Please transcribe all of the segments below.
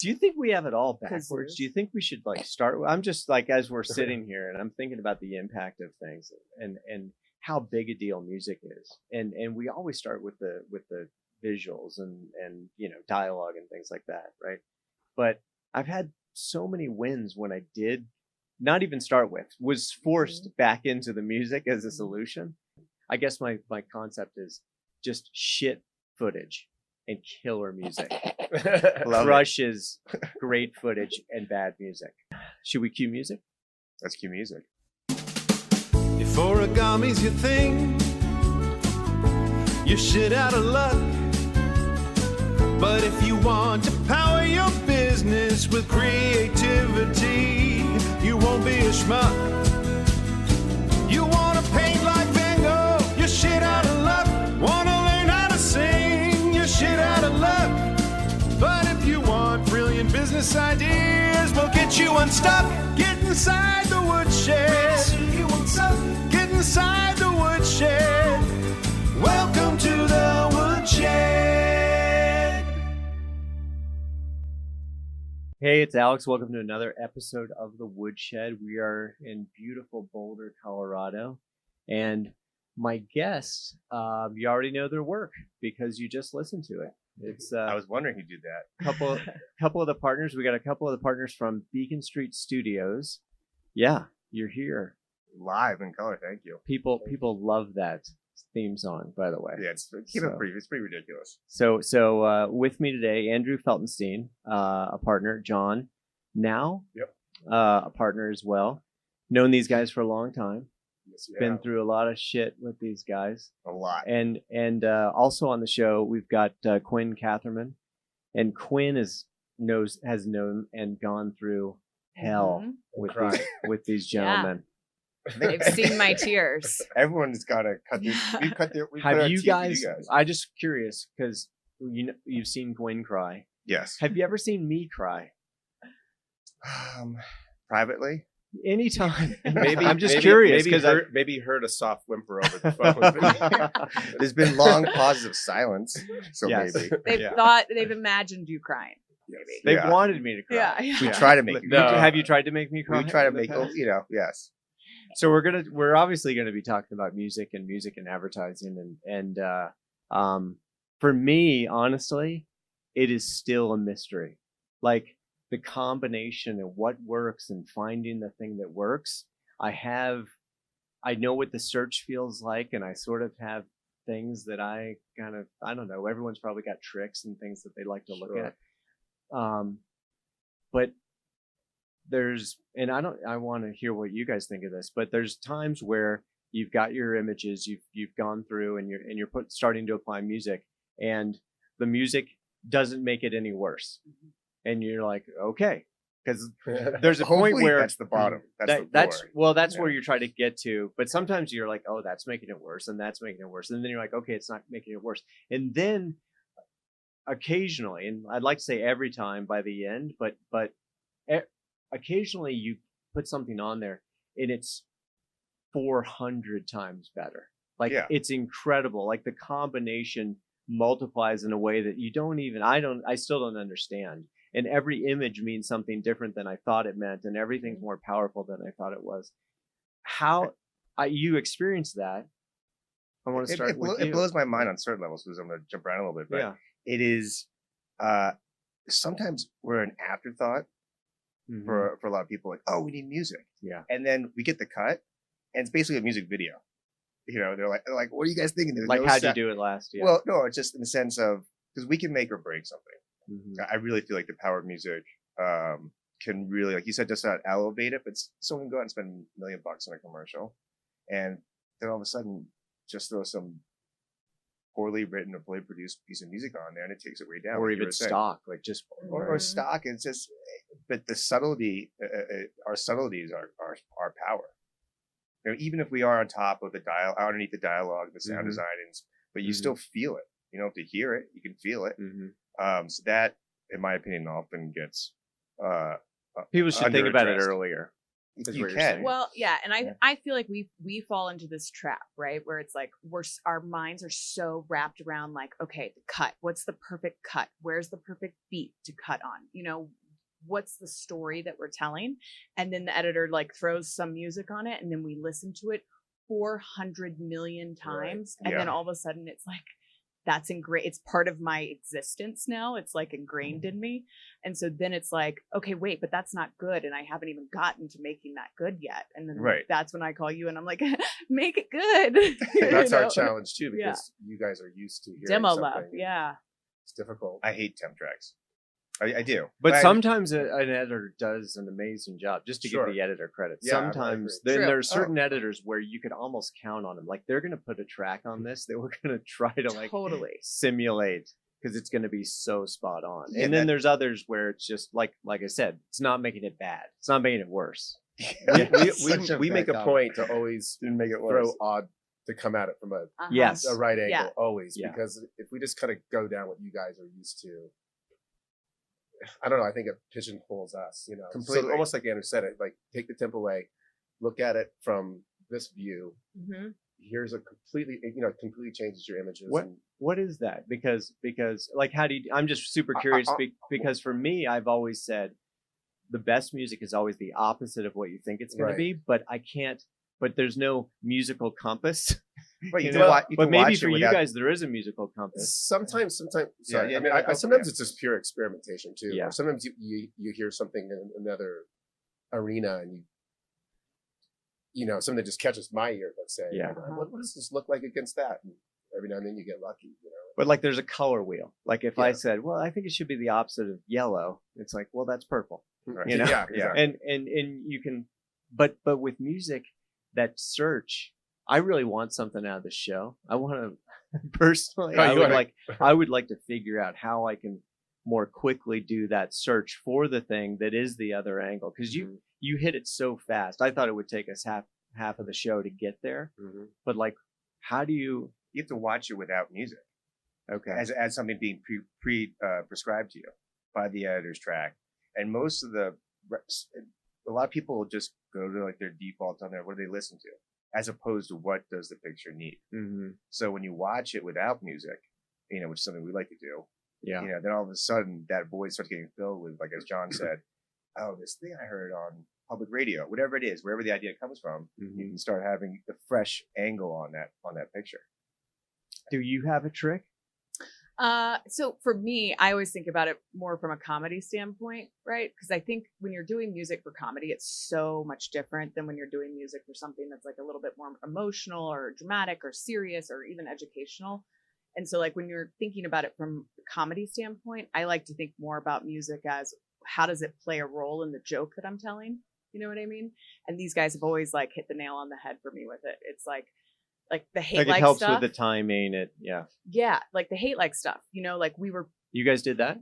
Do you think we have it all backwards? Do you think we should like start? I'm just like, as we're sitting here and I'm thinking about the impact of things and how big a deal music is. And we always start with the visuals and you know, dialogue and things like that, right? But I've had so many wins when I did not even start with, was forced back into the music as a solution. I guess my concept is just shit footage and killer music. Crushes great footage and bad music. Should we cue music? Let's cue music. If origami's your thing, you're shit out of luck. But if you want to power your business with creativity, you won't be a schmuck. You want to paint like Van Gogh, you're shit out of luck. Want to learn how to sing, you're shit out of luck. But if you want brilliant business ideas, we'll get you unstuck. Get inside the woodshed. Get inside the woodshed. Welcome to the woodshed. Hey, it's Alex. Welcome to another episode of the Woodshed. We are in beautiful Boulder, Colorado. And my guests, you already know their work because you just listened to it. It's I was wondering who did that. couple of the partners. We got a couple of the partners from Beacon Street Studios. Yeah, you're here. Live in color, thank you. People love that theme song, by the way. Yeah, it's pretty ridiculous. So with me today, Andrew Feltenstein, a partner, John Nau, a partner as well. Known these guys for a long time. Yes, been through a lot of shit with these guys. A lot. And also on the show we've got Quinn Katherman, and Quinn has known and gone through hell with these gentlemen. They've seen my tears. Everyone's got to cut their. Have you guys? I'm just curious because you've seen Quinn cry. Yes. Have you ever seen me cry? Privately. Anytime. Maybe I'm just curious because maybe heard a soft whimper over the phone. There's been long pauses of silence, so maybe they've imagined you crying. Maybe they've wanted me to cry. Yeah. We try to make. Have you tried to make me cry? We try to make. Yes. So we're obviously gonna be talking about music and advertising and for me, honestly, it is still a mystery. Like, the combination of what works and finding the thing that works. I know what the search feels like, and I sort of have things that I don't know, everyone's probably got tricks and things that they like to look at. But I want to hear what you guys think of this, but there's times where you've got your images, you've gone through and you're starting to apply music, and the music doesn't make it any worse. And you're like, okay, because there's a point where that's the bottom. That's where you're trying to get to. But sometimes you're like, oh, that's making it worse, and that's making it worse, and then you're like, okay, it's not making it worse. And then occasionally, and I'd like to say every time by the end, but occasionally you put something on there, and it's 400 times better. Like it's incredible. Like the combination multiplies in a way that I still don't understand. And every image means something different than I thought it meant, and everything's more powerful than I thought it was. How you experience that? I want to start with you. It blows my mind on certain levels, because I'm going to jump around a little bit. But it is sometimes we're an afterthought for a lot of people. Like, oh, we need music. Yeah. And then we get the cut, and it's basically a music video. You know, they're like, what are you guys thinking? There's like, how'd you do it last? Yeah. Well, no, it's just in the sense of, because we can make or break something. I really feel like the power of music can really, like you said, just not elevate it, but someone can go out and spend $1 million on a commercial, and then all of a sudden just throw some poorly written or poorly produced piece of music on there, and it takes it way down. Or even stock, like just or stock. It's just, but the subtlety, our subtleties are power. You know, even if we are on top of the underneath the dialogue, the sound design, but you still feel it. You don't have to hear it; you can feel it. So that, in my opinion, often gets people should think about it earlier. You can. Well, yeah, and I feel like we fall into this trap, right? Where it's like our minds are so wrapped around like, okay, the cut. What's the perfect cut? Where's the perfect beat to cut on? You know, what's the story that we're telling? And then the editor like throws some music on it, and then we listen to it 400 million times, and then all of a sudden it's like that's ingrained. It's part of my existence now. It's like ingrained in me. And so then it's like, okay, wait, but that's not good. And I haven't even gotten to making that good yet. And then that's when I call you and I'm like, make it good. That's our challenge too, because you guys are used to hearing demo something. love. Yeah. It's difficult. I hate temp tracks. I do. But sometimes an editor does an amazing job, just to give the editor credit. Yeah, sometimes then there's certain editors where you could almost count on them. Like they're going to put a track on this that we're going to try to like simulate because it's going to be so spot on. Yeah, and then there's others where it's just like I said, it's not making it bad. It's not making it worse. We make a point to always make it throw odd to come at it from a right angle always, because if we just kind of go down what you guys are used to, I don't know. I think it pigeonholes us, you know. Completely. So almost like Andrew said it, like take the temp away, look at it from this view. Mm-hmm. Here's a completely changes your images. What is that? Because like how do you? I'm just super curious because for me, I've always said the best music is always the opposite of what you think it's going to be. But I can't. But there's no musical compass. Right, but maybe for you guys there is a musical compass. Sometimes. Sorry, I mean, sometimes it's just pure experimentation too. Yeah. Or sometimes you hear something in another arena and you know something that just catches my ear. Let's say, what does this look like against that? And every now and then you get lucky, you know. But like, there's a color wheel. Like if I said, well, I think it should be the opposite of yellow. It's like, well, that's purple. Right. You know. Yeah. And you can, but with music, that search. I really want something out of the show. I want to personally. I would like to figure out how I can more quickly do that search for the thing that is the other angle, because you hit it so fast. I thought it would take us half of the show to get there, but like, how do you? You have to watch it without music. Okay. As something being prescribed to you by the editor's track, and most of a lot of people will just go to like their default on there. What do they listen to? As opposed to what does the picture need. Mm-hmm. So when you watch it without music, you know, which is something we like to do, you know, then all of a sudden that void starts getting filled with, like as John said, oh, this thing I heard on public radio, whatever it is, wherever the idea comes from, you can start having the fresh angle on that picture. Do you have a trick? So for me, I always think about it more from a comedy standpoint, right? Because I think when you're doing music for comedy, it's so much different than when you're doing music for something that's like a little bit more emotional or dramatic or serious or even educational. And so like when you're thinking about it from a comedy standpoint, I like to think more about music as how does it play a role in the joke that I'm telling? You know what I mean? And these guys have always like hit the nail on the head for me with it. It's like the hate like it helps stuff. with the timing. Yeah, like the hate like stuff. You know, like you guys did that?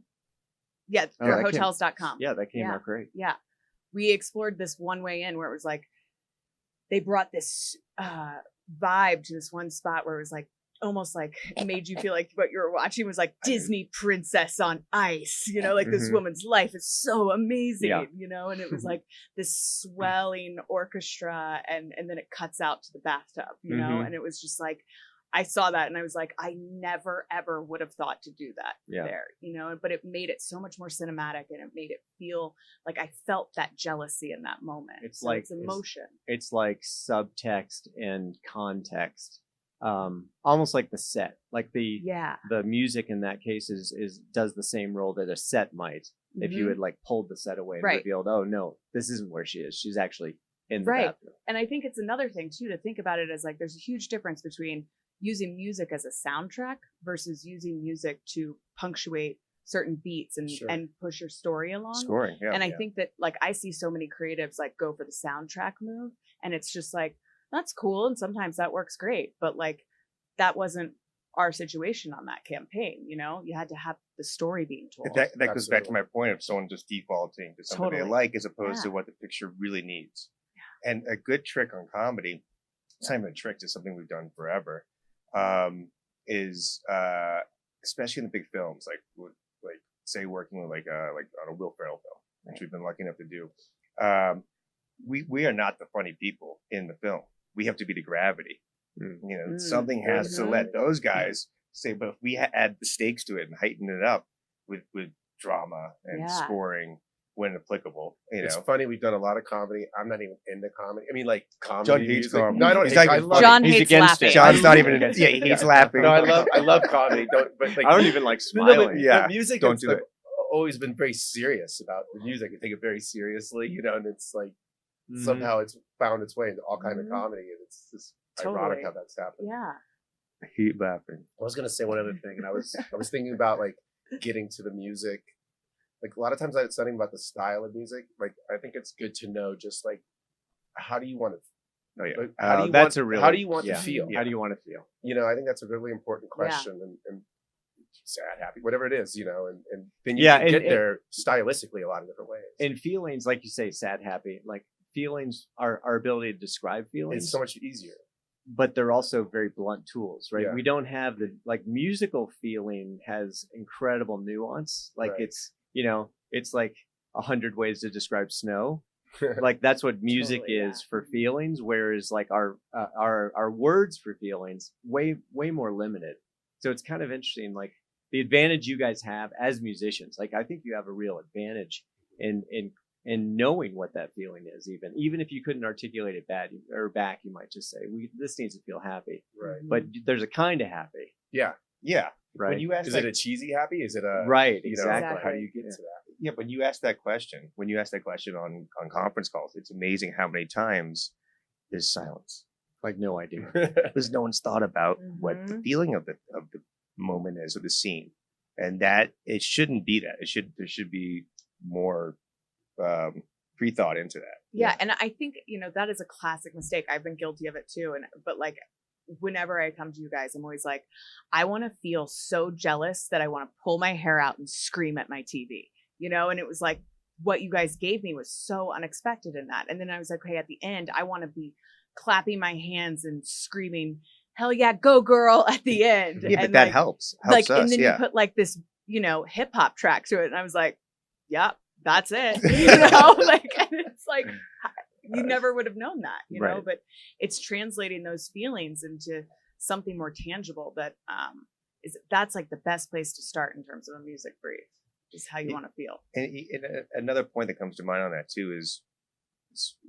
Yeah, for hotels.com. Yeah, that came out great. Yeah, we explored this one way in where it was like they brought this vibe to this one spot where it was like almost like it made you feel like what you were watching was like Disney princess on ice, you know, like this woman's life is so amazing, you know, and it was like this swelling orchestra and then it cuts out to the bathtub, you know, and it was just like, I saw that and I was like, I never, ever would have thought to do that there, you know, but it made it so much more cinematic and it made it feel like I felt that jealousy in that moment. It's like, it's emotion. It's like subtext and context. Almost like the set, like the music in that case is does the same role that a set might if you had like pulled the set away and revealed, oh no, this isn't where she is. She's actually in the bathroom. And I think it's another thing too to think about it as like there's a huge difference between using music as a soundtrack versus using music to punctuate certain beats and push your story along. Scoring, and I think that like I see so many creatives like go for the soundtrack move, and it's just like that's cool, and sometimes that works great, but like that wasn't our situation on that campaign. You know, you had to have the story being told. That goes back to my point of someone just defaulting to something they like as opposed to what the picture really needs. Yeah. And a good trick on comedy, it's not even a trick, it's something we've done forever, is especially in the big films, like say working with like on a Will Ferrell film, which we've been lucky enough to do. we are not the funny people in the film. We have to be the gravity. Something has to let those guys say, but if we add the stakes to it and heighten it up with drama and scoring when applicable, it's funny. We've done a lot of comedy. I'm not even into comedy. I mean, like comedy. John hates comedy. No, I don't. I love John it. hates laughing. John's not even. He hates laughing. No, I love comedy. But like, I don't even like smiling. But music. Don't do it. Always been very serious about the music. I take it very seriously, and it's like somehow it's found its way into all kind of comedy, and it's just ironic how that's happened. Yeah. I hate laughing. I was gonna say one other thing, and I was thinking about like getting to the music. Like a lot of times it's something about the style of music. Like I think it's good to know just like how do you want to. Oh yeah, like, how do you want to feel? How do you want to feel? I think that's a really important question, and sad, happy, whatever it is, and then you can get there stylistically a lot of different ways. And feelings, like you say, sad, happy, like feelings, our ability to describe feelings, it's so much easier. But they're also very blunt tools, right? Yeah. We don't have musical feeling has incredible nuance. Like it's like 100 ways to describe snow. Like that's what music is for feelings, whereas like our words for feelings way more limited. So it's kind of interesting, like the advantage you guys have as musicians. Like I think you have a real advantage in knowing what that feeling is. Even if you couldn't articulate it back, you might just say, this needs to feel happy. Right. But there's a kind of happy. Yeah. Right. When you ask, is it a cheesy happy? Is it a right? Exactly. How do you get to that? Yeah, when you ask that question on conference calls, it's amazing how many times there's silence. Like no idea. Because no one's thought about what the feeling of the moment is, or the scene, and that it shouldn't be that. There should be more pre-thought into that. Yeah, and I think that is a classic mistake. I've been guilty of it too. But like whenever I come to you guys, I'm always like, I want to feel so jealous that I want to pull my hair out and scream at my TV. And it was like what you guys gave me was so unexpected in that. And then I was like, okay, at the end, I want to be clapping my hands and screaming, hell yeah, go girl at the end. Yeah, and but that helps us, and then you put like this, hip hop track to it. And I was like, yep, that's it. And it's like, you never would have known that, right. But it's translating those feelings into something more tangible that's like the best place to start in terms of a music brief, is how you want to feel. And another point that comes to mind on that too is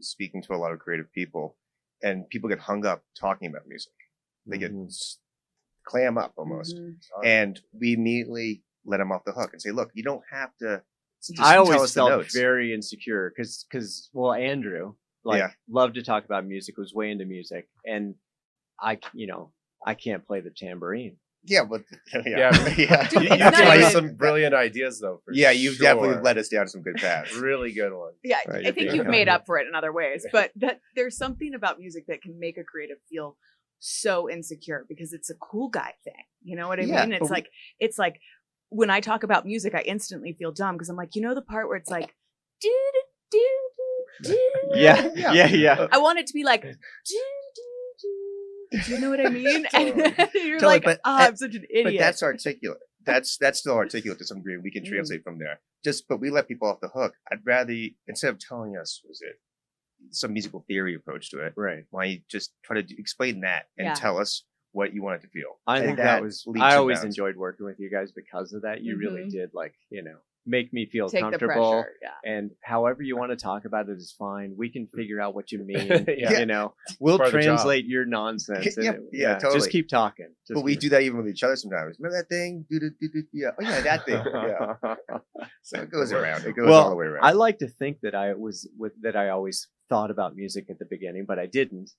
speaking to a lot of creative people, and people get hung up talking about music. They get clam up almost. Mm-hmm. And we immediately let them off the hook and say, look, you don't have to. I always felt very insecure because Andrew loved to talk about music, was way into music. And I can't play the tambourine. Yeah, but you play some brilliant ideas though. You've definitely led us down some good paths. Really good ones. Yeah, right, I think you've made up for it in other ways, but that there's something about music that can make a creative feel so insecure because it's a cool guy thing. You know what I mean? It's like when I talk about music, I instantly feel dumb because I'm like, the part where it's like, do do do. Yeah. I want it to be like, do. Do you know what I mean? And you're like, I'm such an idiot. But that's articulate. That's still articulate to some degree. We can translate from there. But we let people off the hook. I'd rather, instead of telling us, was it some musical theory approach to it? Right. Why don't you just try to explain that and tell us what you wanted to feel? I think that was. I always enjoyed working with you guys because of that. You really did, make me feel comfortable. And however you want to talk about it is fine. We can figure out what you mean. We'll translate your nonsense. Totally. Just keep talking. But we do that even with each other sometimes. Remember that thing? Yeah. Oh yeah, that thing. Yeah. So it goes around. It goes all the way around. I like to think that I always thought about music at the beginning, but I didn't.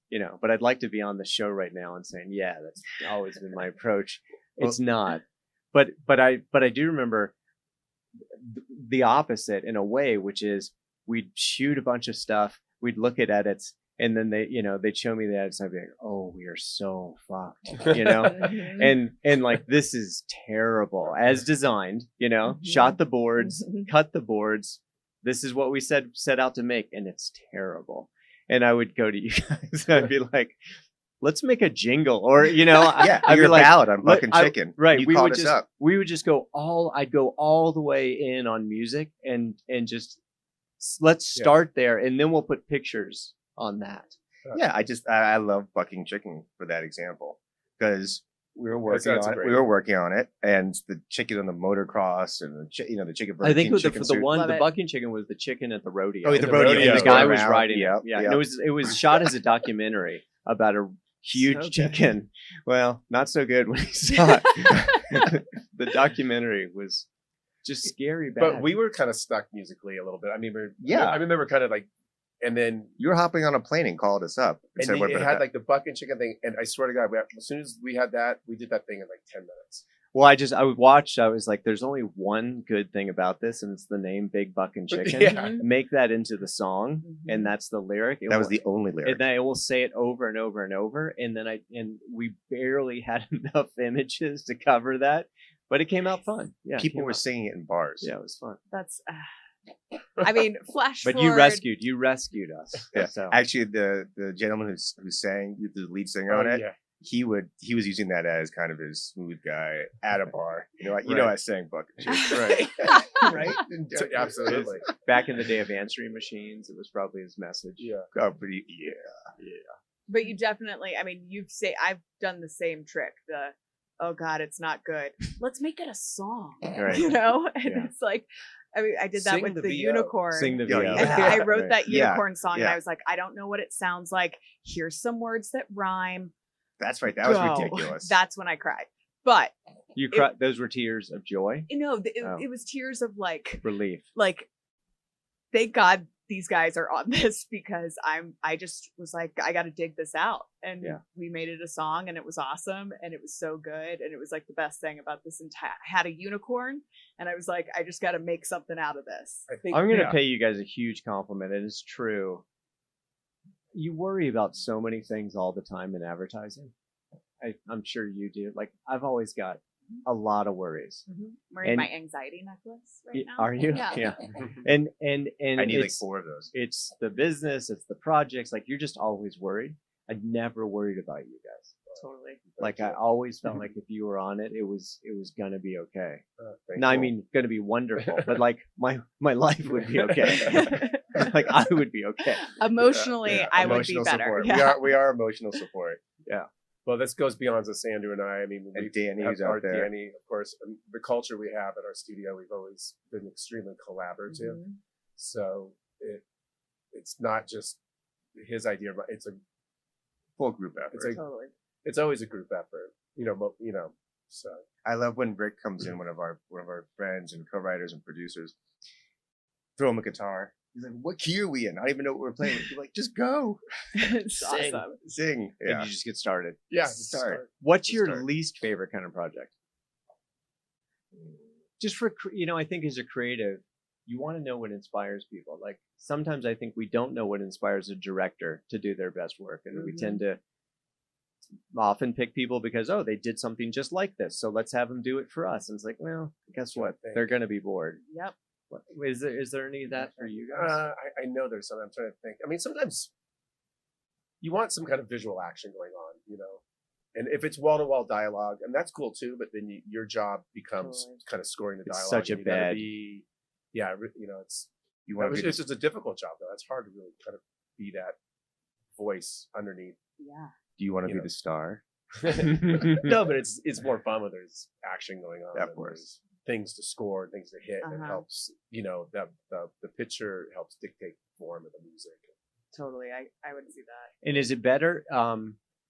But I'd like to be on the show right now and saying, yeah, that's always been my approach. It's not. But I do remember the opposite in a way, which is we'd shoot a bunch of stuff, we'd look at edits, and then they'd show me the edits, and I'd be like, oh, we are so fucked, and like, this is terrible as designed, shot the boards, cut the boards, this is what we set out to make, and it's terrible. And I would go to you guys and I'd be like, let's make a jingle, or I'd be like, ballad on fucking chicken. Right. You called us up. We would just I'd go all the way in on music and just let's start there, and then we'll put pictures on that. Yeah, I love bucking chicken for that example, because we were working on it, and the chicken on the motocross and the chicken. I think the bucking chicken was the chicken at the rodeo. Oh, the rodeo. And the guy was riding it. Yeah. And it was shot as a documentary about a huge chicken. Well, not so good when he saw it. The documentary was just scary bad. But we were kind of stuck musically a little bit. I mean, I remember kind of like, and then you were hopping on a plane and called us up. And said, it had like the bucking chicken thing. And I swear to God, as soon as we had that, we did that thing in like 10 minutes. Well, I was like, there's only one good thing about this, and it's the name Big Buckin' Chicken. Yeah. Make that into the song, and that's the lyric. That was the only lyric. And I will say it over and over and over, and then we barely had enough images to cover that, but it came out fun. Yeah, people were singing it in bars. Yeah, it was fun. That's. I mean, flash but forward. you rescued us. Yeah. So. Actually, the gentleman who sang, the lead singer on it. Yeah. He was using that as kind of his smooth guy at a bar. I sang bucket chicken. Right. Right? Absolutely. Back in the day of answering machines, it was probably his message. Yeah. Oh, but But you definitely, I mean, I've done the same trick. Oh God, it's not good. Let's make it a song. Right. And it's like, I mean, I did that with the unicorn. Sing the VO. And I wrote that unicorn song, and I was like, I don't know what it sounds like. Here's some words that rhyme. That's right. That was ridiculous. That's when I cried. But you cried. Those were tears of joy. It was tears of like relief. Like, thank God these guys are on this, because I just was like, I got to dig this out, and we made it a song, and it was awesome, and it was so good, and it was like the best thing about this entire. I had a unicorn, and I was like, I just got to make something out of this. I'm going to pay you guys a huge compliment. It is true. You worry about so many things all the time in advertising. I'm sure you do. Like, I've always got a lot of worries. I'm wearing my anxiety necklace right now. Are you? Yeah. And I need like 4 of those. It's the business, it's the projects. Like, you're just always worried. I never worried about you guys. Totally. Like, I always felt like if you were on it, it was gonna be okay. No, I mean, gonna be wonderful, but like my life would be okay. Like, I would be okay. Emotionally, I would be better. Yeah. We are emotional support. Yeah. Well, this goes beyond just Andrew and I. I mean, and Danny, who's out there. Danny, of course. The culture we have at our studio, we've always been extremely collaborative. Mm-hmm. So it's not just his idea, but it's a full group effort. It's always a group effort. So I love when Rick comes in, one of our friends and co-writers and producers, throw him a guitar. He's like, "What key are we in? I don't even know what we're playing." You're like, "Just go, sing." Yeah. And you just get started. Yeah, start. What's your least favorite kind of project? Just for I think as a creative, you want to know what inspires people. Like, sometimes I think we don't know what inspires a director to do their best work, and we tend to often pick people because they did something just like this, so let's have them do it for us. And it's like, well, guess what? They're going to be bored. Yep. Is there any of that for you guys? I know there's some. I'm trying to think. I mean, sometimes you want some kind of visual action going on, and if it's wall-to-wall dialogue, and that's cool too, but then your job becomes kind of scoring the dialogue. It's such a bad. It's a difficult job though. It's hard to really kind of be that voice underneath. Yeah. Do you want to be the star? No, but it's more fun when there's action going on. Of course. Things to score, things to hit, and it helps, the picture helps dictate the form of the music. Totally. I would see that. And is it better?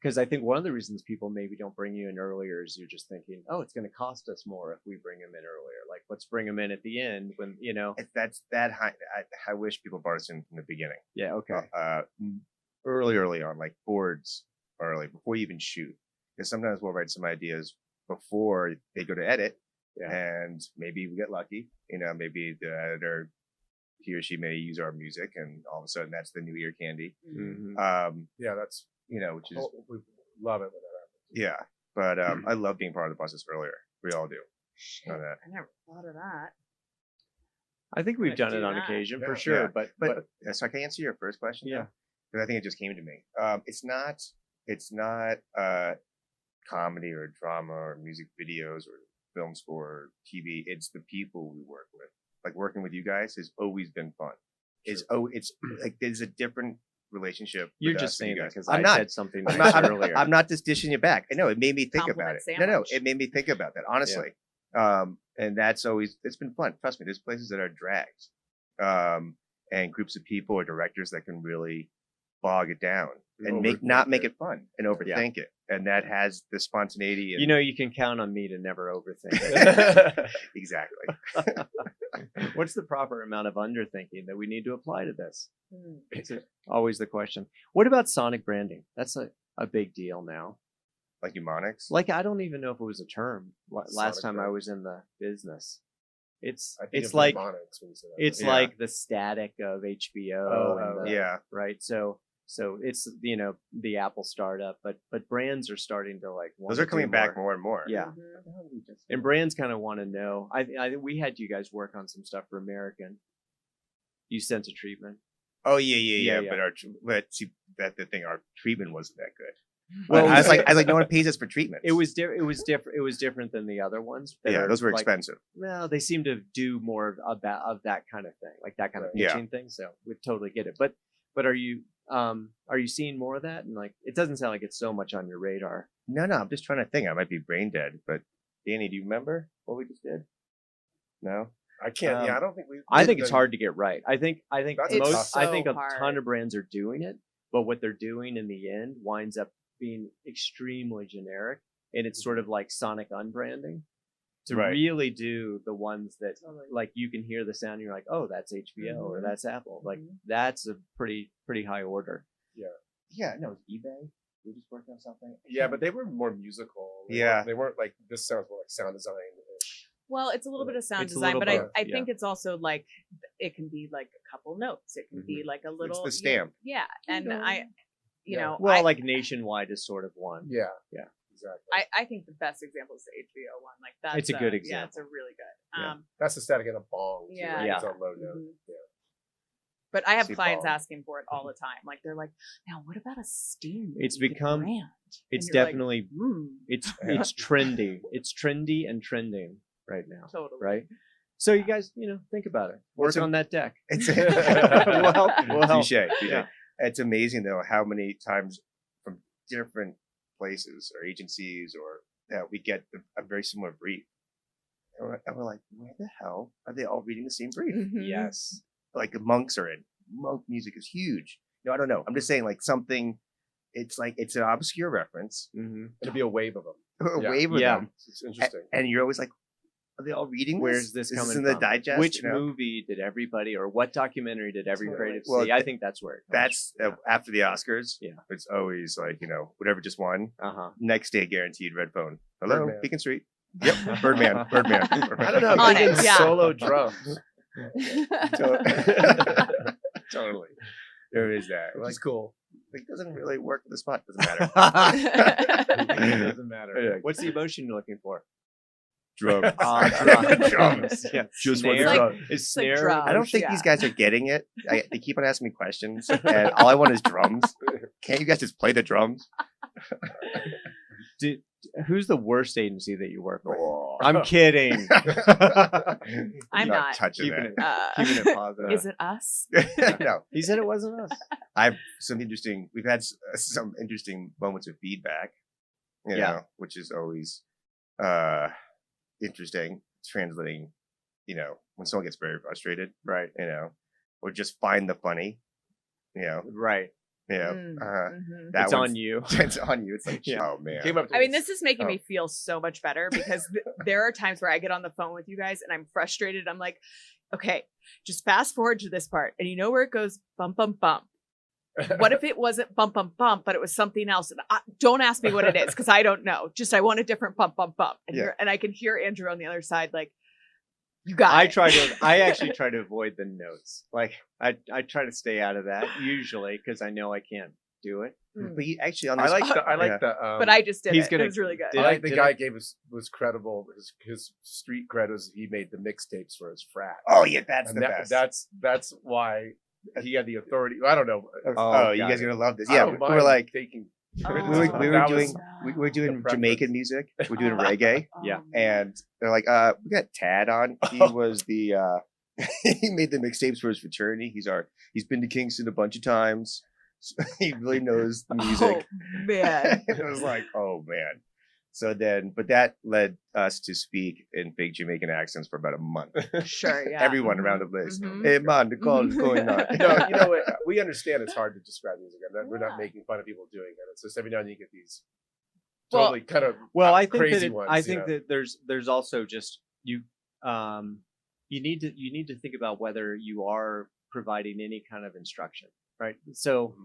Because I think one of the reasons people maybe don't bring you in earlier is you're just thinking, it's going to cost us more if we bring them in earlier. Like, let's bring them in at the end when, If that's that high, I wish people brought us in from the beginning. Yeah, okay. Early on, like boards early, before you even shoot. Because sometimes we'll write some ideas before they go to edit. Yeah. And maybe we get lucky, maybe the editor, he or she may use our music, and all of a sudden that's the new ear candy. Mm-hmm. That's, which is, we love it when that happens. Yeah. But I love being part of the process earlier. We all do. Shit, I never thought of that. I think we've done it on occasion for sure. Yeah. But so I can answer your first question. Yeah. Because I think it just came to me. It's not comedy or drama or music videos or film score or TV. It's the people we work with. Like, working with you guys has always been fun. it's like there's a different relationship. You're just saying that because I said something earlier. I'm not just dishing it back. I know it made me think about it. Sandwich. No, it made me think about that, honestly. Yeah. And that's always, it's been fun. Trust me, there's places that are drags. And groups of people or directors that can really bog it down and make it fun and overthink it. And that has the spontaneity. And, you can count on me to never overthink it. Exactly. What's the proper amount of underthinking that we need to apply to this? It's always the question. What about sonic branding? That's a big deal now. Like mnemonics? Like, I don't even know if it was a term last time I was in the business. It's like it's like the static of HBO. Right. So it's the Apple startup, but brands are starting to like those are coming back more and more. Yeah. And brands kind of want to know. I think we had you guys work on some stuff for American. You sent a treatment. Oh yeah. But the thing, our treatment wasn't that good. Well, I was like, no one pays us for treatment. It was different than the other ones. Yeah, those were expensive. Well, they seem to do more of that kind of thing, like that kind of pitching thing. So we totally get it. But are you seeing more of that? And like, it doesn't sound like it's so much on your radar. No, I'm just trying to think. I might be brain dead. But Danny, do you remember what we just did? No, I can't. I don't think we. I think it's hard to get right. I think a hard. ton of brands are doing it, but what they're doing in the end winds up being extremely generic, and it's sort of like sonic unbranding to really do the ones that like you can hear the sound and you're like, oh, that's HBO or that's Apple. Like that's a pretty high order. No, eBay, we just worked on something. But they were more musical. They weren't like, this sounds more like sound design. Well, it's a little bit of sound design, but I think it's also like it can be like a couple notes, it can be like a little, it's the stamp. And like Nationwide is sort of one. Exactly. I think the best example is the HBO one. Like that's it's a good example. Yeah, it's a really good. That's the static in a bong. Too, Yeah. It's on low note. But I have clients asking for it all the time. Like they're like, now what about a steam? It's become brand? It's definitely it's trendy. It's trendy and trending right now. Totally. Right. So you guys, think about it. Work on that deck. It's we'll help. Touché. Yeah. It's amazing though how many times from different places or agencies or we get a very similar brief, and we're like, where the hell are they all reading the same brief? Yes, like the monks are in. Monk music is huge. I don't know. I'm just saying like something. It's like it's an obscure reference. It'll be a wave of them. Wave of them. It's interesting. And you're always like, are they all reading this? Where's this coming from? In the digest? Which movie did everybody, or what documentary did every creative see? I think that's where it comes. That's after the Oscars. Yeah. It's always like, whatever just won. Next day guaranteed red phone. Hello, Birdman. Beacon Street. Yep. Birdman. I don't know. On it, solo drums. Totally. There is that. Which is cool. It doesn't really work with the spot. Doesn't matter. It doesn't matter. What's the emotion you're looking for? Drums. Drums. Yeah. Just snare. Like, is snare. Like I don't think these guys are getting it. They keep on asking me questions, and all I want is drums. Can't you guys just play the drums? Who's the worst agency that you work with? Oh. I'm kidding. I'm not touching keeping that. Keeping it positive. Is it us? No. He said it wasn't us. We've had some interesting moments of feedback, which is always interesting. Translating, when someone gets very frustrated, right? Or just find the funny, right? It's on you. It's on you. It's like, oh man. This is making me feel so much better because there are times where I get on the phone with you guys and I'm frustrated. I'm like, okay, just fast forward to this part, and where it goes, bump, bump, bump. What if it wasn't bump, bump, bump, but it was something else? And don't ask me what it is because I don't know. Just I want a different bump, bump, bump. And I can hear Andrew on the other side, like, you got it. I actually try to avoid the notes. Like I try to stay out of that usually because I know I can't do it. But actually, on this, I like the. But I just did it. It was really good. I like the guy was credible. His street cred was he made the mixtapes for his frat. Oh yeah, that's the best. That's why he had the authority. I don't know. You guys are gonna love this. Yeah, we're like taking. We were doing Jamaican music. We're doing reggae. Yeah, and they're like, we got Tad on. He was the he made the mixtapes for his fraternity. He's been to Kingston a bunch of times. So he really knows the music. Oh man. It was like, oh man. So then, but that led us to speak in fake Jamaican accents for about a month. Sure, yeah. Everyone around the place. Hey man, the call is going on. No, you know what? We understand it's hard to describe music. We're not making fun of people doing it. It's just every now and then you get these totally kind of I think crazy that ones. I think that there's also just you need to think about whether you are providing any kind of instruction, right? So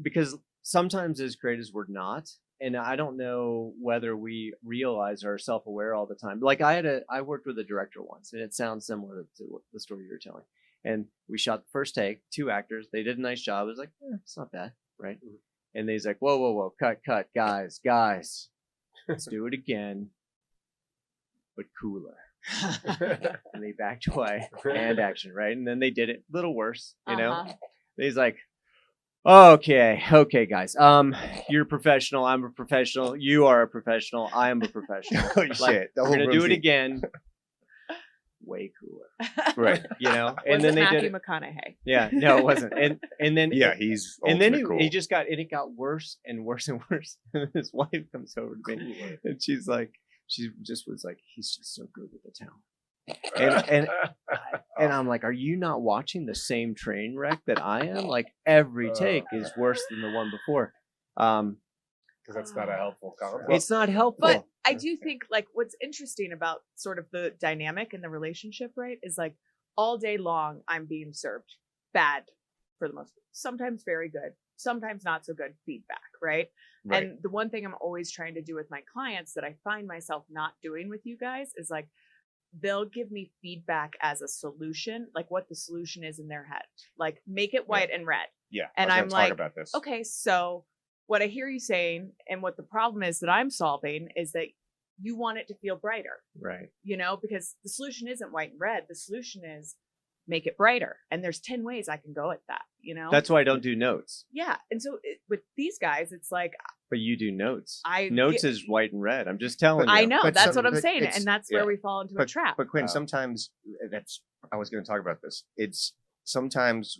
because sometimes as creators we're not, and I don't know whether we realize or are self-aware all the time. Like I worked with a director once, and it sounds similar to the story you're telling. And we shot the first take, 2 actors. They did a nice job. It was like, it's not bad, right? And he's like, whoa, cut, guys, let's do it again, but cooler. And they backed away, and action, right? And then they did it a little worse, you know. He's like, okay, guys, you're a professional, I'm a professional, you are a professional, I am a professional. Oh shit, we're gonna do it again, way cooler, right? You know. And then they Matthew did it. McConaughey. Yeah, no, it wasn't. And then he's and then cool. he just got, and it got worse and worse and worse. And his wife comes over to me, and she's like, she just was like, he's just so good with the talent. And I'm like, are you not watching the same train wreck that I am? Like every take is worse than the one before. Because that's not a helpful compliment. It's not helpful. But I do think like what's interesting about sort of the dynamic in the relationship, right, is like all day long I'm being served bad for the most, sometimes very good, sometimes not so good feedback, right? And the one thing I'm always trying to do with my clients that I find myself not doing with you guys is like, they'll give me feedback as a solution, like what the solution is in their head, like make it white and red. Yeah. And I'm like, about this. Okay, so what I hear you saying and what the problem is that I'm solving is that you want it to feel brighter, right? You know, because the solution isn't white and red. The solution is make it brighter. And there's 10 ways I can go at that, you know? That's why I don't do notes. Yeah. And so with these guys, it's like, but you do notes. Notes is white and red. I'm just telling you. I know. That's what I'm saying. And that's where we fall into a trap. But Quinn, sometimes I was going to talk about this. It's sometimes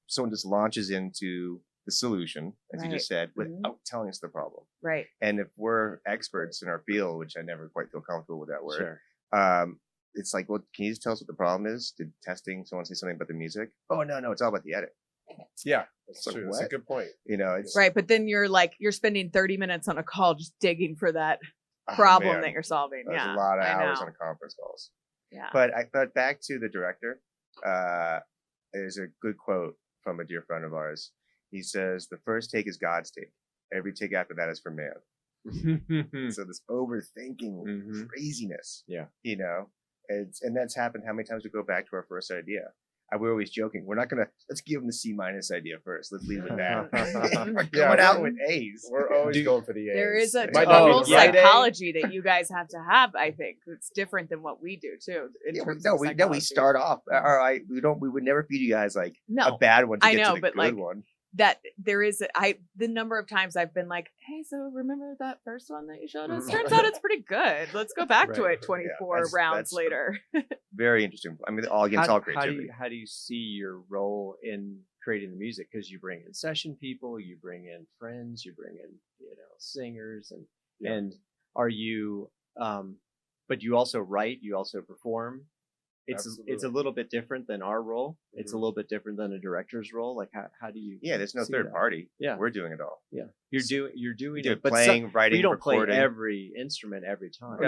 someone just launches into the solution, as you just said, without telling us the problem. Right. And if we're experts in our field, which I never quite feel comfortable with that word, it's like, well, can you just tell us what the problem is? Did someone say something about the music? Oh, no, it's all about the edit. Yeah, that's true. That's a good point. You know, it's right. But then you're spending 30 minutes on a call just digging for that problem that you're solving. There's a lot of hours on conference calls. Yeah. But back to the director, there's a good quote from a dear friend of ours. He says, the first take is God's take. Every take after that is for man. So this overthinking craziness, you know, and that's happened. How many times we go back to our first idea? We're always joking. We're not let's give them the C- idea first. Let's leave it at that. We're going out with A's. We're always going for the A's. There is a total psychology that you guys have to have, I think. It's different than what we do too. We start off. All right. We would never feed you guys like a bad one to get to the good one. That there is the number of times I've been like, hey, so remember that first one that you showed us? Turns out it's pretty good. Let's go back to it 24 rounds later. Very interesting. I mean, it's all creativity. How do you see your role in creating the music? Because you bring in session people, you bring in friends, you bring in singers, and are you? But you also write, you also perform. It's a little bit different than our role. It's a little bit different than a director's role. Like how do you? Yeah, there's no third party. Yeah, we're doing it all. Yeah, you're doing it. But playing, writing, you don't recording. play every instrument every time.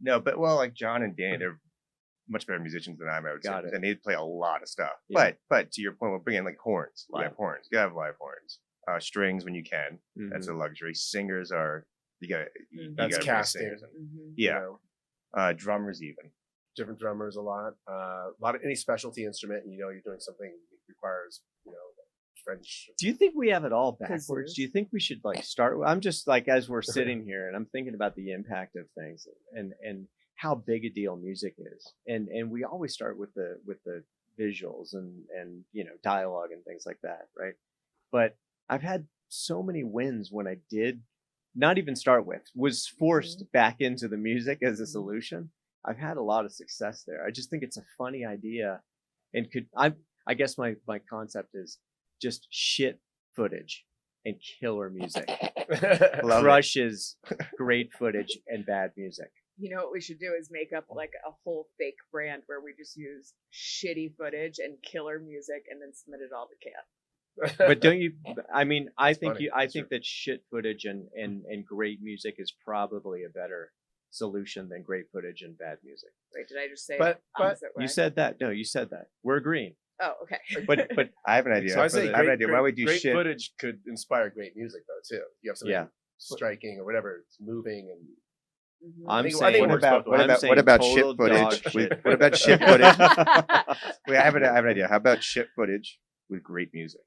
No. But like John and Danny, they're much better musicians than I would say, and they play a lot of stuff. Yeah. But to your point, we'll bring in like horns, live horns. You gotta have live horns. Strings when you can. That's a luxury. Singers are that's casting. Drummers even. Different drummers a lot of any specialty instrument, you're doing something that requires French. Do you think we have it all backwards? Do you think we should start? I'm just as we're sitting here and I'm thinking about the impact of things and how big a deal music is, and we always start with the visuals and dialogue and things like that, right? But I've had so many wins when I did not even start with, was forced back into the music as a solution. I've had a lot of success there. I just think it's a funny idea, and I guess my concept is just shit footage and killer music crushes great footage and bad music. You know what we should do is make up like a whole fake brand where we just use shitty footage and killer music and then submit it all to CAT. But don't you? I mean, I think that shit footage and great music is probably a better solution than great footage and bad music. Wait, did I just say? But you said that. No, you said that. We're agreeing. Oh, okay. But I have an idea. So I say, I have an idea. Why would you great shit? footage could inspire great music though too. You have something striking or whatever, it's moving and. I'm saying, what about shit footage? What about shit footage? Wait, I have an idea. How about shit footage with great music?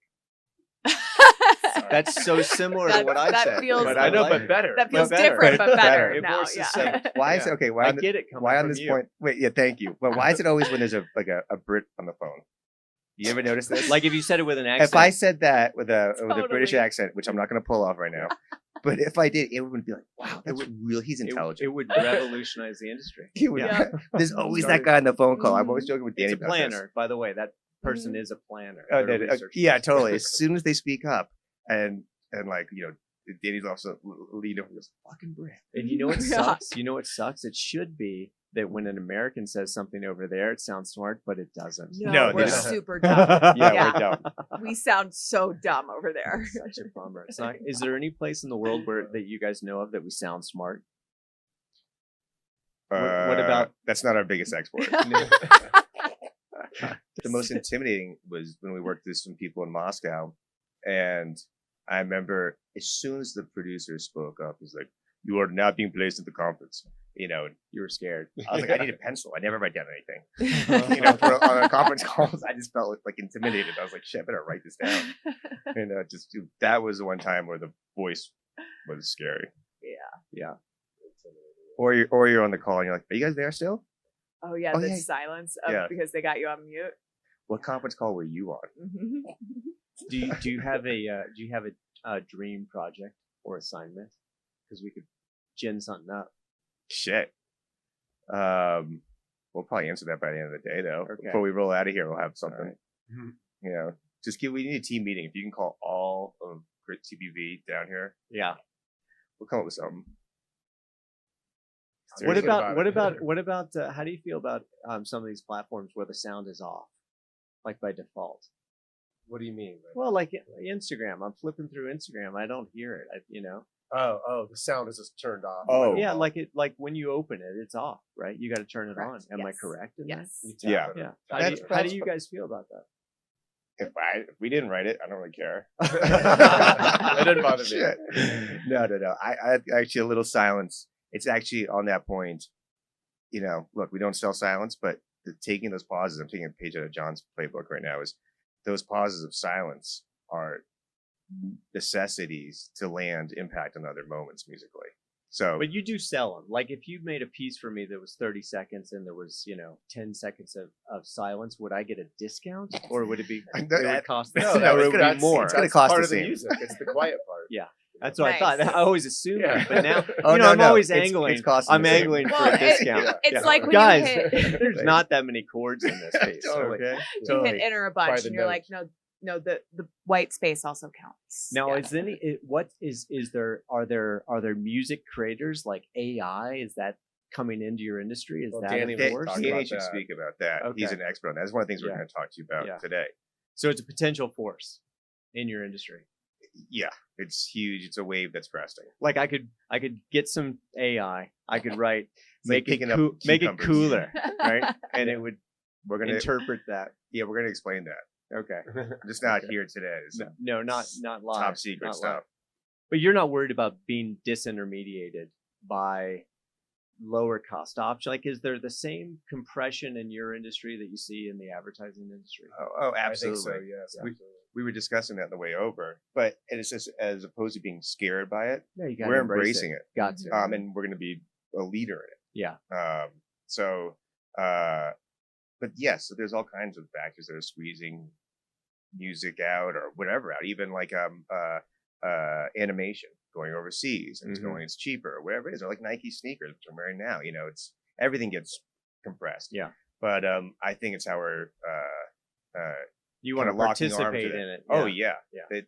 That's so similar to what I said. But I know, but better. That feels different, but better. It works the same. Why is it okay? Why I get it. Why on this point? Wait, yeah, thank you. But why is it always when there's a Brit on the phone? You ever notice this? Like if you said it with an accent. If I said that with a British accent, which I'm not going to pull off right now, but if I did, it would be like, wow, that's real. He's intelligent. It would revolutionize the industry. There's always that guy on the phone call. I'm always joking with Danny. It's a planner, by the way. That person is a planner. Yeah, totally. As soon as they speak up, and like Danny's also lead over this fucking Brit. And you know what sucks? You know what sucks? It should be that when an American says something over there, it sounds smart, but it doesn't. No, we're super dumb. We're dumb. We sound so dumb over there. Such a bummer. It's not. Is there any place in the world that you guys know of that we sound smart? What about? That's not our biggest export. The most intimidating was when we worked with some people in Moscow, and I remember as soon as the producer spoke up, he's like, "You are now being placed in the conference." You were scared. I was like, I need a pencil. I never write down anything. On a conference calls, I just felt like intimidated. I was like, shit, I better write this down. And that was the one time where the voice was scary. Yeah. Or you're on the call and you're like, are you guys there still? Oh yeah, the silence because they got you on mute. What conference call were you on? Do you have a dream project or assignment? Because we could gin something up. Shit. We'll probably answer that by the end of the day, though. Okay. Before we roll out of here, we'll have something. Right. We need a team meeting. If you can call all of Grit TBV down here, we'll come up with something. What about? How do you feel about some of these platforms where the sound is off, like by default? What do you mean? Well, like Instagram. I'm flipping through Instagram. I don't hear it. Oh, the sound is just turned off. Oh, yeah, like when you open it, it's off, right? You got to turn it on. Am I correct in that? Yeah. How do you guys feel about that? If we didn't write it, I don't really care. It didn't bother me. No. I actually a little silence. It's actually on that point. Look, we don't sell silence, but taking those pauses. I'm taking a page out of John's playbook right now. Is those pauses of silence are necessities to land impact on other moments musically. So, but you do sell them. Like if you made a piece for me that was 30 seconds and there was 10 seconds of silence, would I get a discount or would it be? It would cost more. It's going to cost part of the music. It's the quiet part. Yeah. That's what I thought. I always assumed that, but now I'm always angling. I'm angling for a discount. It's like when guys, you hit, there's not that many chords in this piece. Okay, you hit enter a bunch, and you're like, no, the white space also counts. Now, are there music creators like AI? Is that coming into your industry? Is that Danny should speak about that? Okay. He's an expert on that. That's one of the things we're going to talk to you about today. So it's a potential force in your industry. Yeah, it's huge. It's a wave that's cresting. Like I could get some AI. I could write, make it cooler, right? And it would. We're going to interpret that. Yeah, we're going to explain that. Okay. Just not here today. No, not live. Top secret stuff. Live. But you're not worried about being disintermediated by lower cost options. Like, is there the same compression in your industry that you see in the advertising industry? Oh, absolutely. I think so, yes. We were discussing that on the way over, but it's just as opposed to being scared by it, we're embracing it. Got to. And we're going to be a leader in it. Yeah. But yes, so there's all kinds of factors that are squeezing music out or whatever out, even like animation going overseas and it's cheaper or whatever it is, or like Nike sneakers, which I'm wearing now. everything gets compressed. Yeah. But I think it's how we're you want to participate in it. Oh yeah.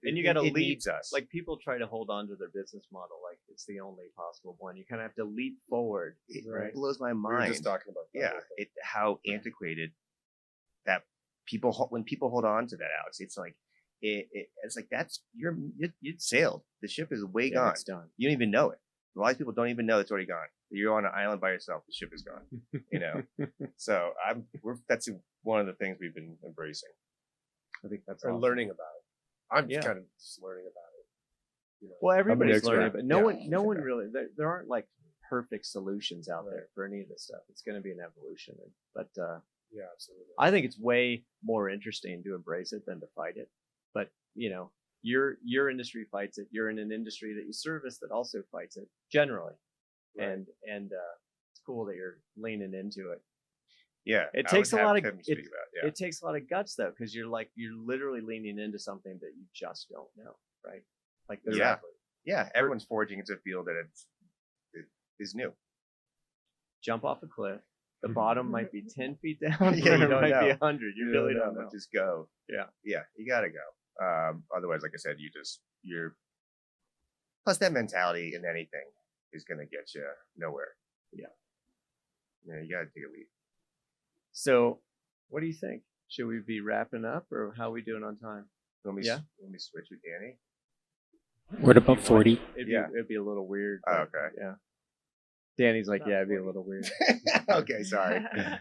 And you got to lead. Needs us. Like people try to hold on to their business model like it's the only possible one. You kind of have to leap forward. It blows my mind. We were just talking about that. Yeah, how antiquated that when people hold on to that, Alex. It's like it's like that's you sailed. The ship is way gone. It's done. You don't even know it. A lot of people don't even know it's already gone. You're on an island by yourself. The ship is gone. So that's one of the things we've been embracing. I think that's awesome. Learning about it. I'm kind of just learning about it. Well, everybody's learning, but no one really. There aren't like perfect solutions out there for any of this stuff. It's going to be an evolution, but yeah, absolutely. I think it's way more interesting to embrace it than to fight it. But your industry fights it. You're in an industry that you service that also fights it generally, and it's cool that you're leaning into it. Yeah, it takes a lot of it takes a lot of guts though, because you're literally leaning into something that you just don't know, right? Like everyone's forging into a field that it is new. Jump off a cliff. The bottom might be 10 feet down, or it might be 100. You really don't know. Just go. Yeah, you gotta go. Otherwise, like I said, you're. Plus, that mentality in anything is gonna get you nowhere. Yeah. You gotta take a leap. So, what do you think? Should we be wrapping up, or how are we doing on time? Let me switch with Danny. What about 40? It'd be a little weird. Oh, okay. Yeah. Danny's like, it'd be a little weird. Okay, sorry. But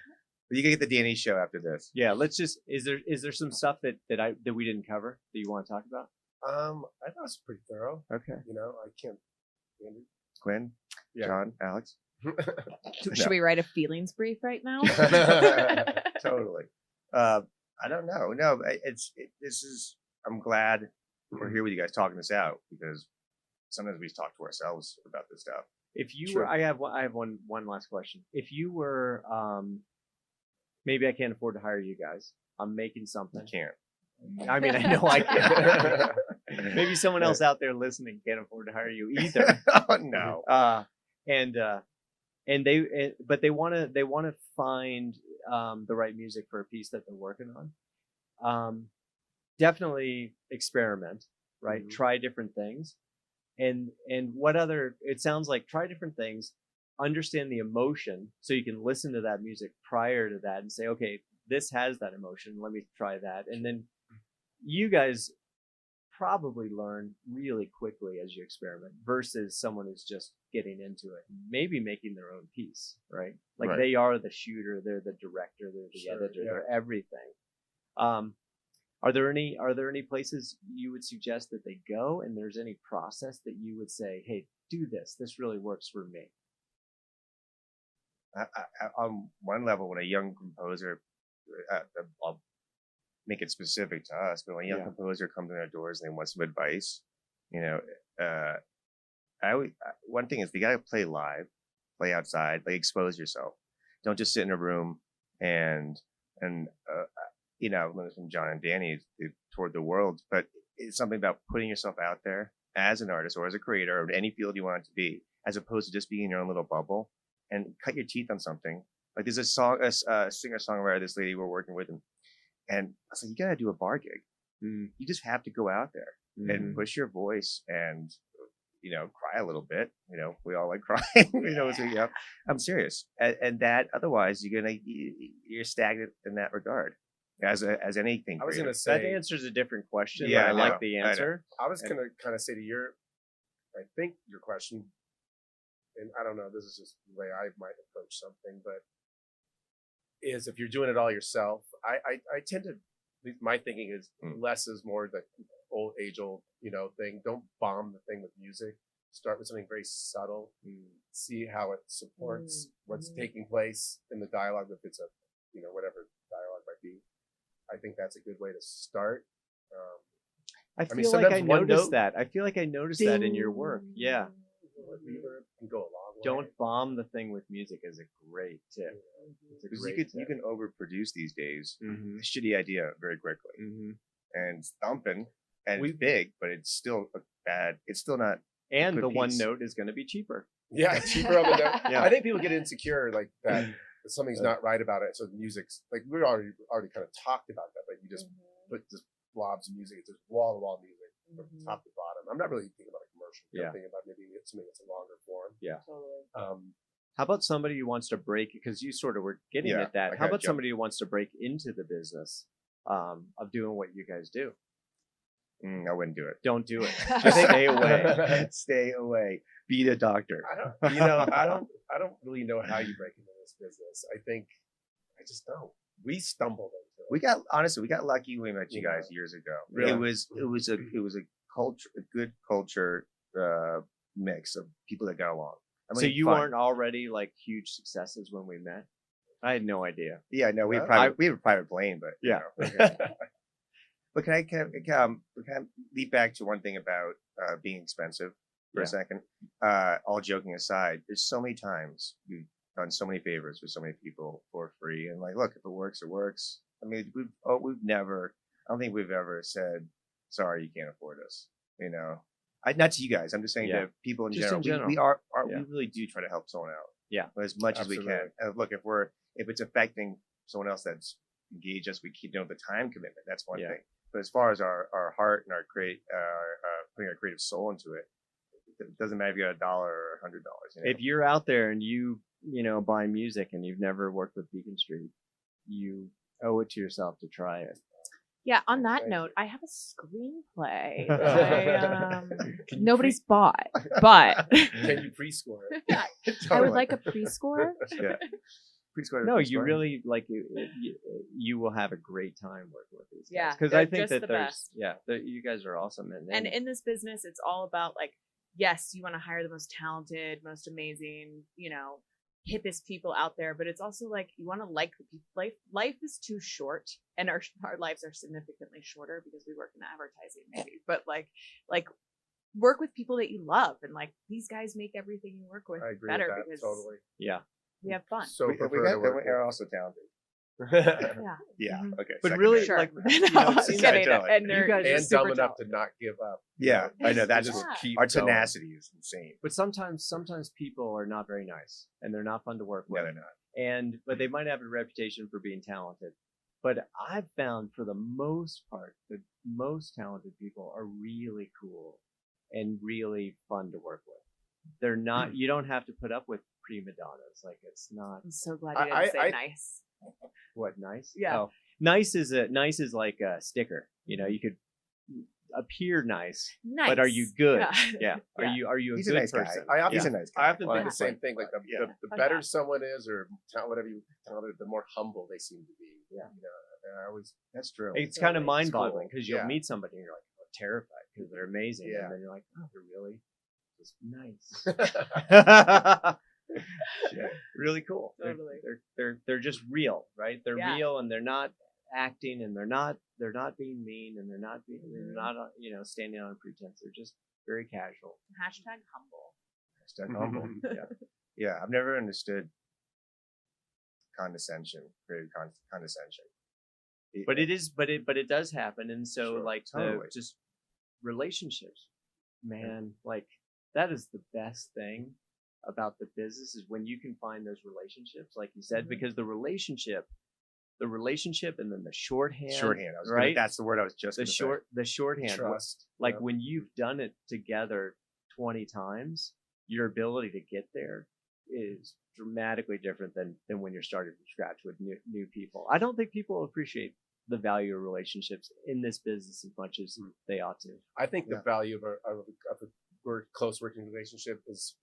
you can get the Danny show after this. Yeah, let's just. Is there some stuff that we didn't cover that you want to talk about? I thought it was pretty thorough. Okay. I can't. Quinn, John, Alex. Should we write a feelings brief right now? Totally. I don't know. No, I'm glad we're here with you guys talking this out, because sometimes we talk to ourselves about this stuff. If you were, I have one last question. If you were, maybe I can't afford to hire you guys. I'm making something. You can't. I mean, I know I can't. Maybe someone else out there listening can't afford to hire you either. Oh, no. But they want to find the right music for a piece that they're working on. Definitely experiment, right? Mm-hmm. Try different things, and it sounds like try different things, understand the emotion, so you can listen to that music prior to that and say, okay, this has that emotion. Let me try that, and then you guys probably learn really quickly as you experiment versus someone who's just getting into it, maybe making their own piece, right? Like they are the shooter, they're the director, they're the editor, they're everything. Are there any places you would suggest that they go, and there's any process that you would say, hey, do this really works for me? On one level, when a young composer, I'll make it specific to us, but when a young composer comes in our doors and they want some advice, one thing is they gotta play live, play outside, like expose yourself. Don't just sit in a room and from John and Danny toward the world, but it's something about putting yourself out there as an artist or as a creator or any field you want it to be, as opposed to just being in your own little bubble, and cut your teeth on something. Like there's a singer-songwriter, this lady we're working with, and I was like, you gotta do a bar gig. You just have to go out there and push your voice and, cry a little bit. We all like crying, I'm serious. And that, otherwise you're stagnant in that regard as anything. I was going to say. That answers a different question. Yeah, I like the answer. I was going to kind of say to your question, and I don't know, this is just the way I might approach something, but is if you're doing it all yourself, I tend to, my thinking is less is more the age-old, thing. Don't bomb the thing with music. Start with something very subtle. See how it supports what's taking place in the dialogue, if it's whatever dialogue might be. I think that's a good way to start. I feel like I noticed that. I feel like I noticed that in your work. Yeah. Can go a long way. Don't bomb the thing with music is a great tip. Because you can overproduce these days a shitty idea very quickly. And it's thumping and it's big, but it's still bad. It's still not. And the one note is going to be cheaper. Yeah, cheaper on the note. I think people get insecure like that. Something's not right about it. So the music's like we already kind of talked about that, but you just put just blobs of music. It's just wall to wall music from top to bottom. I'm not really thinking about a commercial. I'm thinking about maybe something that's a longer form. Yeah. Totally. How about somebody who wants to break, because you sort of were getting at that. How about somebody who wants to break into the business of doing what you guys do? I wouldn't do it. Don't do it. Just stay away. Stay away. Be the doctor. I don't really know how you break into this business. I just don't. We stumbled into it. We got lucky when we met you guys years ago. Really? It was a good culture mix of people that got along. So you weren't already like huge successes when we met? I had no idea. Yeah, no, we have a private plane, but yeah. But can I leap back to one thing about being expensive for a second? All joking aside, there's so many times we've done so many favors for so many people for free, and like, look, if it works, it works. I mean, I don't think we've ever said, sorry, you can't afford us. You know, not to you guys. I'm just saying to people in general. We really do try to help someone out. Yeah, as much as we can. And look, if it's affecting someone else that's engaged us, we keep the time commitment. That's one thing. But as far as our heart and our putting our creative soul into it, it doesn't matter if you got $1 or $100. If you're out there and you buy music and you've never worked with Beacon Street, you owe it to yourself to try it. Yeah. On that note, I have a screenplay that nobody's bought, but can you pre-score it? I would like a pre-score. Yeah. No, you really you will have a great time working with these guys. Because I think that you guys are awesome. And in this business, it's all about like, yes, you want to hire the most talented, most amazing, hippest people out there, but it's also like you want to like the people. Life is too short, and our lives are significantly shorter because we work in advertising, maybe. But like work with people that you love, and like these guys make everything you work with better because totally. Yeah. We have fun. So we're also talented. Yeah. Okay. But really, sure. like, and you guys are dumb enough to not give up. Yeah, I know. That's our tenacity is insane. But sometimes people are not very nice, and they're not fun to work with. Yeah, they're not. But they might have a reputation for being talented. But I've found, for the most part, the most talented people are really cool and really fun to work with. They're not. You don't have to put up with prima donnas. Like, it's not. I'm so glad you didn't say nice. What, nice? Yeah. Oh, nice is like a sticker. You could appear nice, but are you good? Yeah. Are you a good nice person? He's a nice guy. I often think the same thing. Like the better someone is, or whatever you talented, the more humble they seem to be. Yeah. That's true. It's kind of mind-boggling because you'll meet somebody and you're like, oh, terrified because they're amazing, and then you're like, oh, they're really just nice. Really cool. Totally. They're just real, right? They're real, and they're not acting, and they're not being mean, and they're not standing on pretense. They're just very casual. #humble. Yeah. I've never understood condescension, creative condescension. But it does happen, and so just relationships, man, like that is the best thing about the business is when you can find those relationships, like you said, because the relationship, and then the shorthand. Right. That's the word I was just. The shorthand. Trust. Like when you've done it together 20 times, your ability to get there is dramatically different than when you're starting from scratch with new people. I don't think people appreciate the value of relationships in this business as much as they ought to. I think the value of a close working relationship is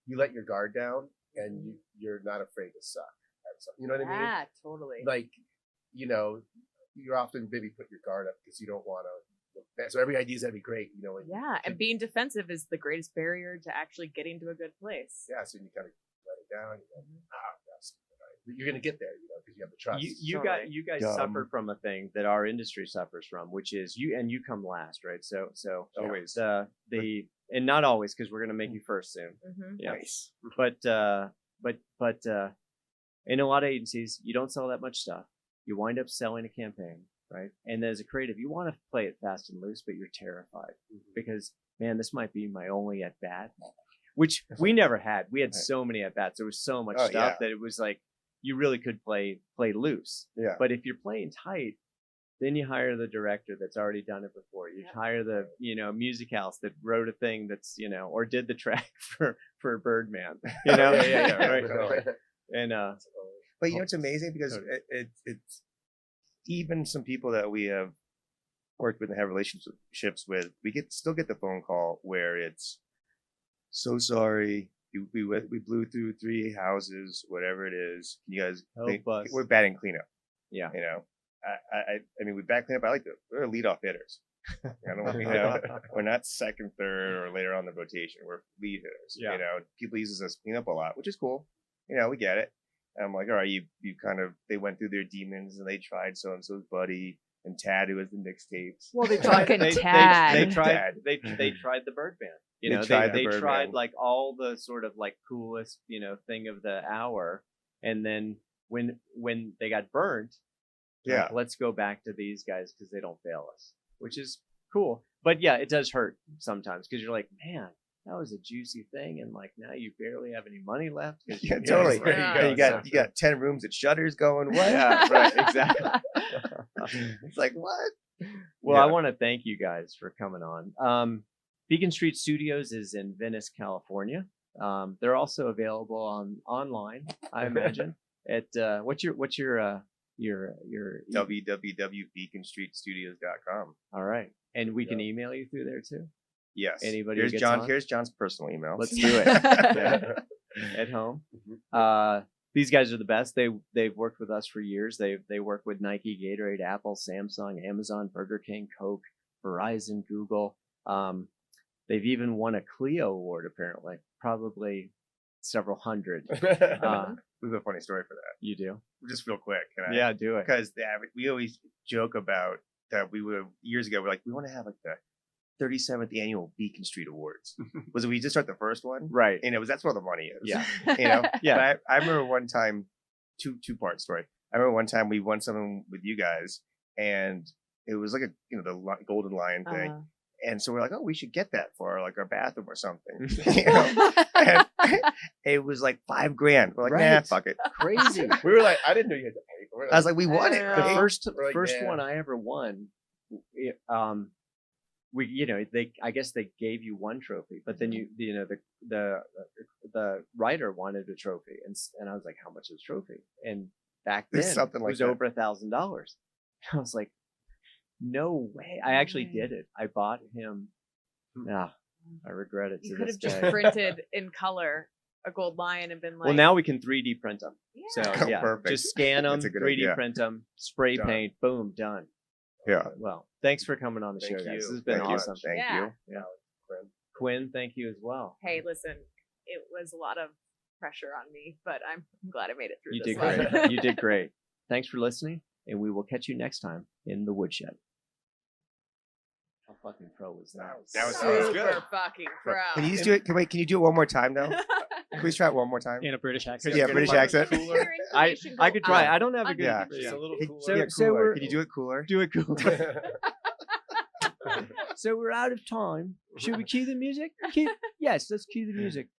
you let your guard down and you're not afraid to suck at something. You know what I mean? Yeah, totally. Like, you're often maybe put your guard up because you don't want to look bad. So every idea is going to be great, and being defensive is the greatest barrier to actually getting to a good place. Yeah, so you kind of let it down. You're going to get there, because you have the trust. You guys suffer from a thing that our industry suffers from, which is you come last, right? So always and not always, because we're going to make you first soon. Mm-hmm. Yeah. Nice. But in a lot of agencies, you don't sell that much stuff. You wind up selling a campaign, right? And as a creative, you want to play it fast and loose, but you're terrified because, man, this might be my only at bat. which we never had. We had so many at bats. There was so much stuff that it was like you really could play loose. Yeah. But if you're playing tight, then you hire the director that's already done it before. You hire the music house that wrote a thing that's or did the track for Birdman. Right. And but it's amazing because it's even some people that we have worked with and have relationships with, we still get the phone call where it's so sorry. We blew through 3 houses, whatever it is. You guys, we're batting cleanup. Yeah. I mean, we bat cleanup. We're leadoff hitters. We're not second, third, or later on the rotation. We're lead hitters. Yeah. People use us as cleanup a lot, which is cool. We get it. And I'm like, all right, you they went through their demons and they tried so and so's buddy and Tad, who was the mixtapes. Well, they tried Tad. They tried the Birdman. They tried like all the sort of like coolest thing of the hour, and then when they got burnt, like, let's go back to these guys because they don't fail us, which is cool. But yeah, it does hurt sometimes because you're like, man, that was a juicy thing, and like now you barely have any money left. Yeah, totally. You got 10 rooms at Shutters going. What? Yeah, right, exactly. It's like what? Well, I want to thank you guys for coming on. Beacon Street Studios is in Venice, California. They're also available online, I imagine. At what's your www.beaconstreetstudios.com. All right, and we can email you through there too. Yes. Anybody? Here's John's personal email. Let's do it. At home. These guys are the best. They've worked with us for years. They work with Nike, Gatorade, Apple, Samsung, Amazon, Burger King, Coke, Verizon, Google. They've even won a Clio award, apparently, probably several hundred. We have a funny story for that. You do? Just real quick. Yeah, do it. Because we always joke about that. Years ago, we're like, we want to have like the 37th annual Beacon Street Awards. Was it we just start the first one? Right. And that's where the money is. Yeah. Yeah. But I remember one time, two-part story. I remember one time we won something with you guys, and it was like the Golden Lion thing. And so we're like, oh, we should get that for like our bathroom or something. And it was like $5,000. We're like, nah, fuck it. Crazy. We were like, I didn't know you had to pay for it. I was like, we won it. The first one I ever won, I guess they gave you one trophy, but then the writer wanted a trophy, and I was like, how much is a trophy? And back then it was over $1,000. I was like, no way. I actually did it. I bought him. I regret it. You could have just printed in color a gold lion and been like, well, now we can 3D print them. Yeah. So yeah, perfect. Just scan them, 3D print them, spray paint, boom, done. Yeah. Well, thanks for coming on the show, guys. This has been awesome. Thank you. Yeah. Quinn, thank you as well. Hey, listen, it was a lot of pressure on me, but I'm glad I made it through. You did great. You did great. Thanks for listening, and we will catch you next time in the Woodshed. How fucking pro was that? That was super good. Fucking pro. Can you just do it? Can you do it one more time though? Please try it one more time. In a British accent. Yeah, British accent. I could try. I don't have a good. Yeah, just a little cooler. Cooler. Can you do it cooler? Do it cooler. So we're out of time. Should we cue the music? Yes, let's cue the music.